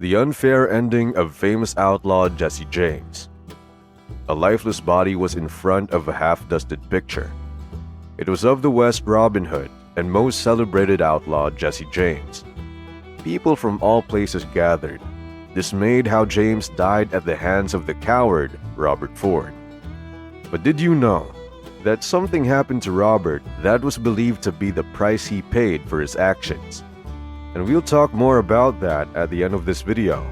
The unfair ending of famous outlaw Jesse James. A lifeless body was in front of a half-dusted picture. It was of the West Robin Hood and most celebrated outlaw Jesse James. People from all places gathered, dismayed how James died at the hands of the coward Robert Ford. But did you know that something happened to Robert that was believed to be the price he paid for his actions? And we'll talk more about that at the end of this video.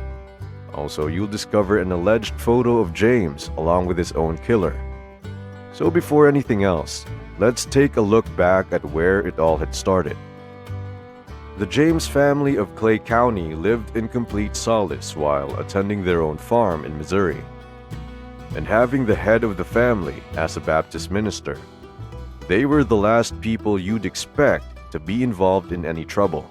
Also, you'll discover an alleged photo of James along with his own killer. So before anything else, let's take a look back at where it all had started. The James family of Clay County lived in complete solace while attending their own farm in Missouri, and having the head of the family as a Baptist minister. They were the last people you'd expect to be involved in any trouble.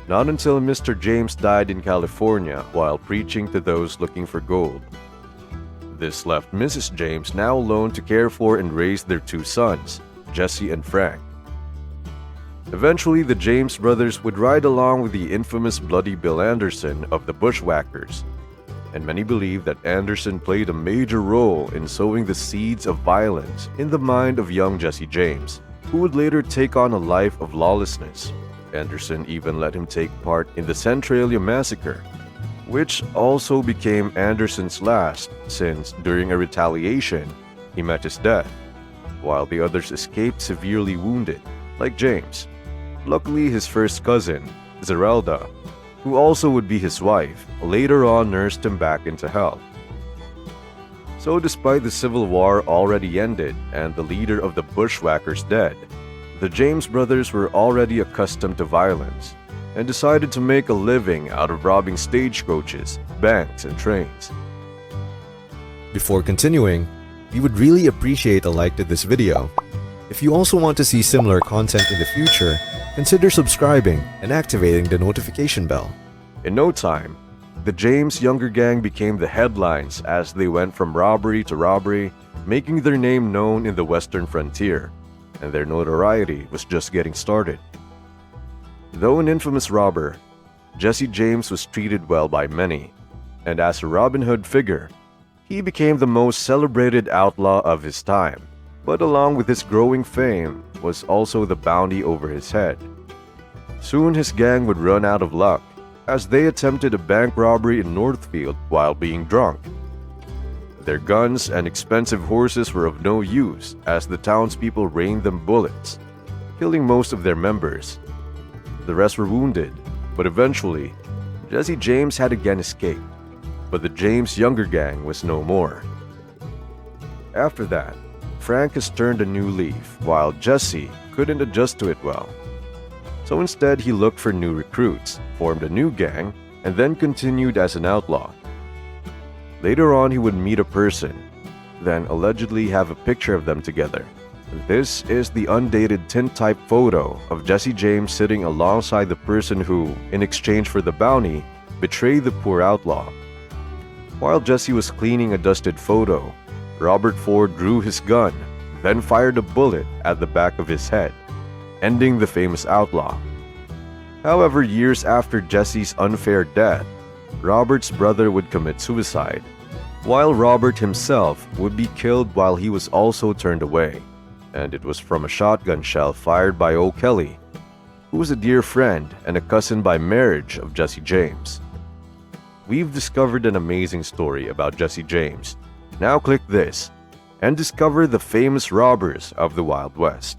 Not until Mr. James died in California while preaching to those looking for gold. This left Mrs. James now alone to care for and raise their two sons, Jesse and Frank. Eventually, the James brothers would ride along with the infamous Bloody Bill Anderson of the Bushwhackers, and many believe that Anderson played a major role in sowing the seeds of violence in the mind of young Jesse James, who would later take on a life of lawlessness. Anderson even let him take part in the Centralia Massacre, which also became Anderson's last since during a retaliation, he met his death, while the others escaped severely wounded, like James. Luckily, his first cousin, Zerelda, who also would be his wife, later on nursed him back into health. So despite the Civil War already ended and the leader of the Bushwhackers dead, the James brothers were already accustomed to violence and decided to make a living out of robbing stagecoaches, banks, and trains. Before continuing, we would really appreciate a like to this video. If you also want to see similar content in the future, consider subscribing and activating the notification bell. In no time, the James younger gang became the headlines as they went from robbery to robbery, making their name known in the western frontier, and their notoriety was just getting started. Though an infamous robber, Jesse James was treated well by many, and as a Robin Hood figure, he became the most celebrated outlaw of his time. But along with his growing fame was also the bounty over his head. Soon his gang would run out of luck as they attempted a bank robbery in Northfield while being drunk. Their guns and expensive horses were of no use as the townspeople rained them bullets, killing most of their members. The rest were wounded, but eventually, Jesse James had again escaped, but the James younger gang was no more. After that, Frank has turned a new leaf, while Jesse couldn't adjust to it well. So instead, he looked for new recruits, formed a new gang, and then continued as an outlaw. Later on, he would meet a person, then allegedly have a picture of them together. This is the undated tintype photo of Jesse James sitting alongside the person who, in exchange for the bounty, betrayed the poor outlaw. While Jesse was cleaning a dusted photo, Robert Ford drew his gun, then fired a bullet at the back of his head, ending the famous outlaw. However, years after Jesse's unfair death, Robert's brother would commit suicide, while Robert himself would be killed while he was also turned away, and it was from a shotgun shell fired by O'Kelly, who was a dear friend and a cousin by marriage of Jesse James. We've discovered an amazing story about Jesse James. Now click this and discover the famous robbers of the Wild West.